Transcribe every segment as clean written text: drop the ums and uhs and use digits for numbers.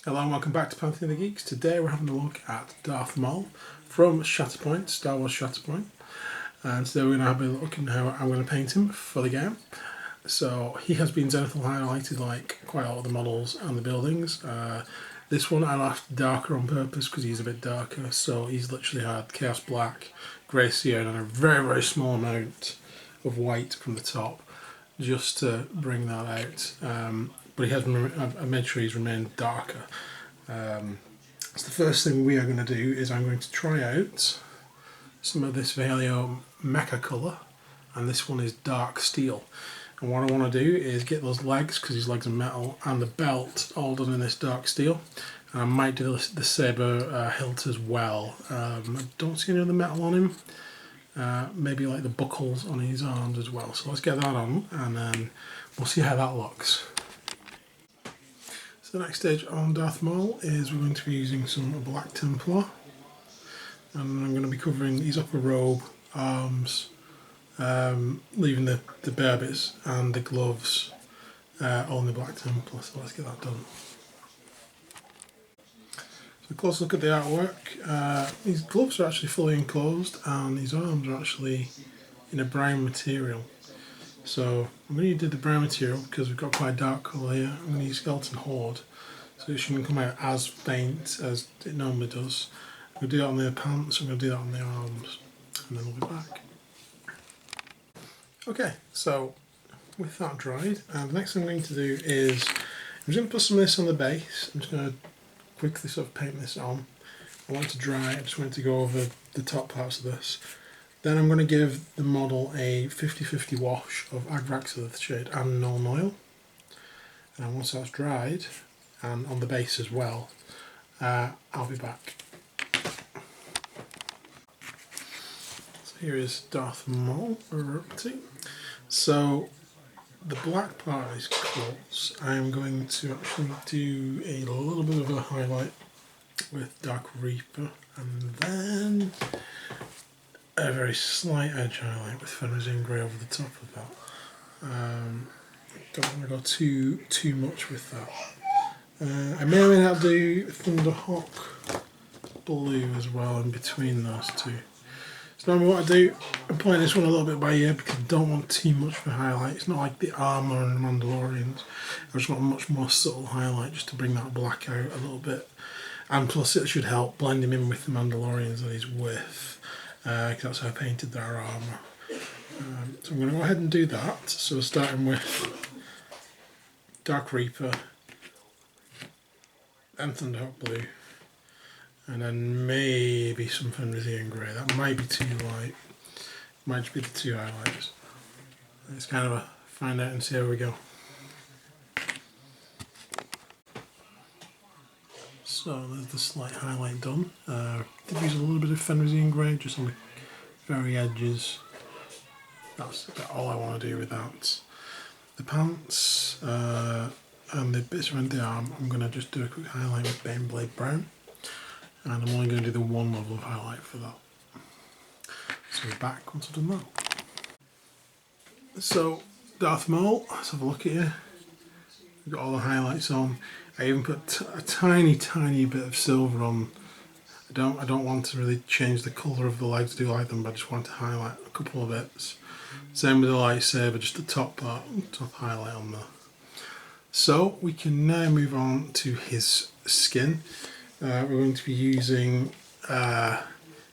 Hello and welcome back to Pantheon of the Geeks. Today we're having a look at Darth Maul from Shatterpoint, Star Wars Shatterpoint. And today we're going to have a look at how I'm going to paint him for the game. So he has been zenithal highlighted like quite a lot of the models and the buildings. This one I left darker on purpose because he's a bit darker. So he's literally had Chaos Black, Grey Cyan and a very, very small amount of white from the top just to bring that out. But he has, I made sure he's remained darker. So the first thing we are going to do is I'm going to try out some of this Valio Mecha colour, and this one is dark steel. And what I want to do is get those legs, because his legs are metal, and the belt all done in this dark steel. And I might do the sabre hilt as well. I don't see any other metal on him. Maybe like the buckles on his arms as well. So let's get that on, and then we'll see how that looks. So the next stage on Darth Maul is we're going to be using some Black Templar, and I'm going to be covering his upper robe, arms, leaving the bare bits and the gloves all in the Black Templar. So let's get that done. So a close look at the artwork. His gloves are actually fully enclosed and his arms are actually in a brown material. So I'm going to do the brown material because we've got quite a dark colour here. I'm going to use Skeleton Horde, so it shouldn't come out as faint as it normally does. I'm going to do that on the pants, I'm going to do that on the arms, and then we'll be back. Okay, so with that dried, the next thing I'm going to do is I'm just going to put some of this on the base. I'm just going to quickly sort of paint this on. I want it to dry, I just want it to go over the top parts of this. Then I'm going to give the model a 50-50 wash of Agrax Earthshade and Null Oil. And once that's dried, and on the base as well, I'll be back. So here is Darth Maul, we're up to. So the black part of his clothes, I'm going to actually do a little bit of a highlight with Dark Reaper, and then a very slight edge highlight with Fenrisine Grey over the top of that. Don't want to go too much with that. I may or may not do Thunderhawk Blue as well in between those two. So normally what I do, I'm playing this one a little bit by ear because I don't want too much for highlight. It's not like the armour and the Mandalorians. I just want a much more subtle highlight just to bring that black out a little bit. And plus it should help blend him in with the Mandalorians that he's with. Because that's how I painted their armour. So I'm going to go ahead and do that. So starting with Dark Reaper, and Thunderhawk Blue, and then maybe some Fenrisine Grey. That might be too light. Might just be the two highlights. It's kind of a find out and see how we go. So there's the slight highlight done. Did use a little bit of Fenrisine Grey just on the very edges. That's about all I want to do with that. The pants and the bits around the arm, I'm going to just do a quick highlight with Baneblade Brown. And I'm only going to do the one level of highlight for that. So we're back once I've done that. So Darth Maul, let's have a look at you. We've got all the highlights on. I even put a tiny bit of silver on. I don't want to really change the colour of the legs, do like them, but I just want to highlight a couple of bits. Same with the lightsaber, just the top part, top highlight on there. So we can now move on to his skin. We're going to be using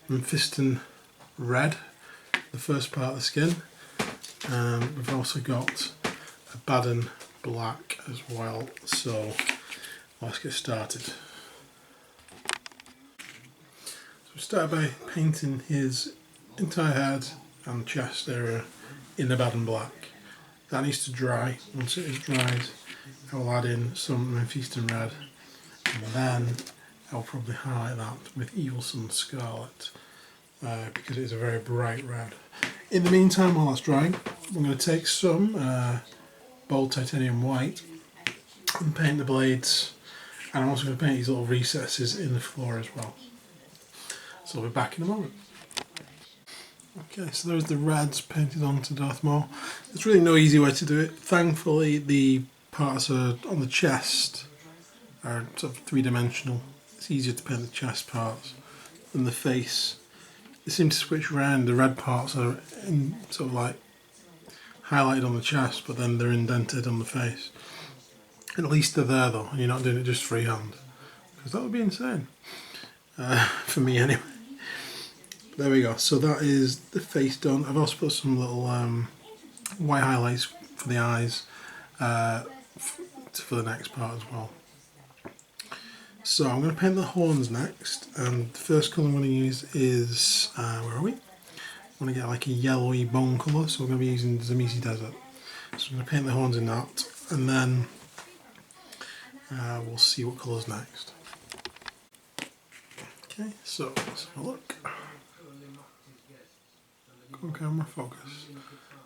Mephiston Red, the first part of the skin. And we've also got Abaddon Black as well. So let's get started. So we start by painting his entire head and chest area in Abaddon Black. That needs to dry. Once it is dried, I will add in some Mephiston Red, and then I'll probably highlight that with Evil Sun Scarlet because it is a very bright red. In the meantime, while that's drying, I'm going to take some bold titanium white and paint the blades. And I'm also going to paint these little recesses in the floor as well. So I'll be back in a moment. Okay, so there's the reds painted onto Darth Maul. There's really no easy way to do it. Thankfully the parts are on the chest are sort of three-dimensional. It's easier to paint the chest parts than the face. They seem to switch around. The red parts are sort of like highlighted on the chest, but then they're indented on the face. At least they're there though, and you're not doing it just freehand, because that would be insane. For me anyway. There we go, so that is the face done. I've also put some little white highlights for the eyes for the next part as well. So I'm going to paint the horns next, and the first colour I'm going to use is, where are we? I want to get like a yellowy bone colour, so we're going to be using Zamisi Desert. So I'm going to paint the horns in that, and then we'll see what colours next. Okay, so let's have a look. Go on camera, focus.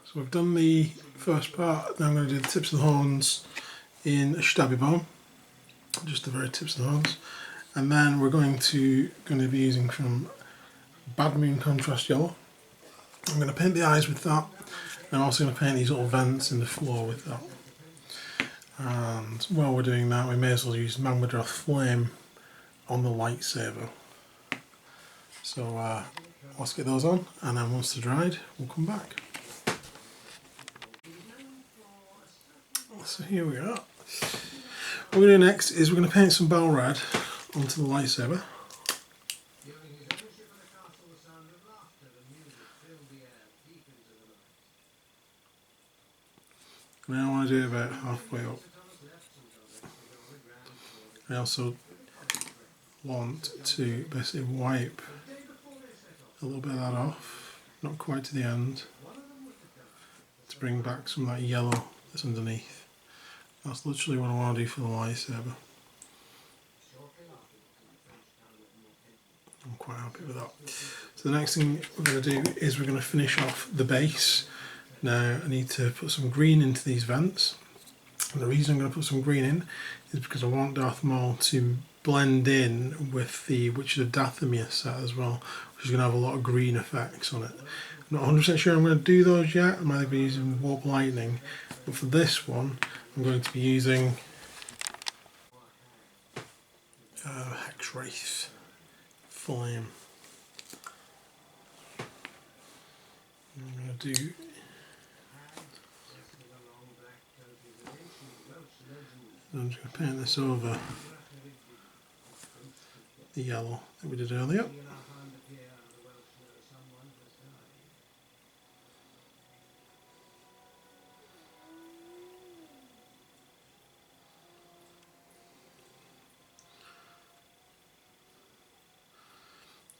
So we've done the first part, now I'm going to do the tips of the horns in a stabby bone, just the very tips of the horns, and then we're going to be using some Bad Moon Contrast Yellow. I'm going to paint the eyes with that, and I'm also going to paint these little vents in the floor with that. And while we're doing that, we may as well use Magma Flame on the lightsaber. So let's get those on, and then once they're dried, we'll come back. So here we are. What we're going to do next is we're going to paint some Bell Red onto the lightsaber. Now I want to do it about halfway up. I also want to basically wipe a little bit of that off, not quite to the end, to bring back some of that yellow that's underneath. That's literally what I want to do for the lightsaber. I'm quite happy with that. So the next thing we're going to do is we're going to finish off the base. Now I need to put some green into these vents. And the reason I'm going to put some green in is because I want Darth Maul to blend in with the Witches of Dathomir set as well, which is going to have a lot of green effects on it. I'm not 100% sure I'm going to do those yet. I might be using Warp Lightning, but for this one I'm going to be using Hex Wraith Flame. I'm going to do I'm just going to paint this over the yellow that we did earlier.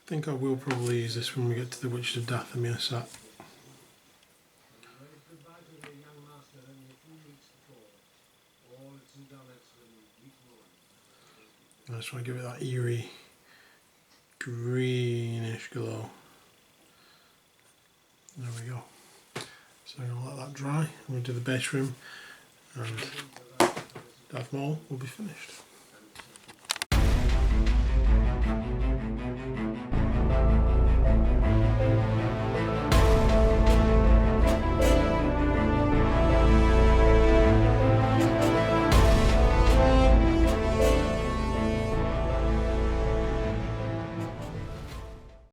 I think I will probably use this when we get to the Witches of Dathomir set. I just want to give it that eerie greenish glow. There we go. So I'm going to let that dry. I'm going to do the base room, and Darth Maul will be finished.